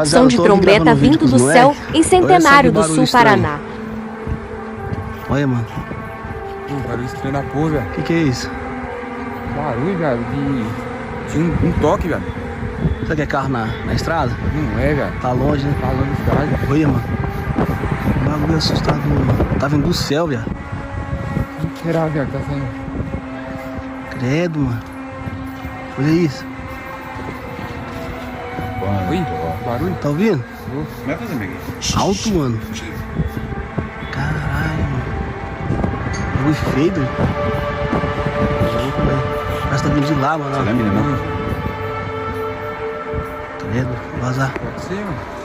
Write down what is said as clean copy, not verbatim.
Som de trombeta vindo do céu em Centenário do Sul, Paraná. Olha, mano. Barulho estranho da porra, velho. Que é isso? Barulho, velho, de um toque, velho. Será que é carro na estrada? Não é, velho. Tá longe, né? Tá longe da cidade. Olha, mano. Um bagulho assustador, mano. Tá vindo do céu, velho. O que será, velho, que tá saindo? Credo, mano. Olha isso. Oi, barulho. Tá ouvindo? Vai fazer, Miguel. Alto, mano. Caralho, mano. Bagulho feio, velho. Louco, velho. Parece que tá vindo de lá, mano. Você lembra, não? Credo, vazar. Pode ser, mano.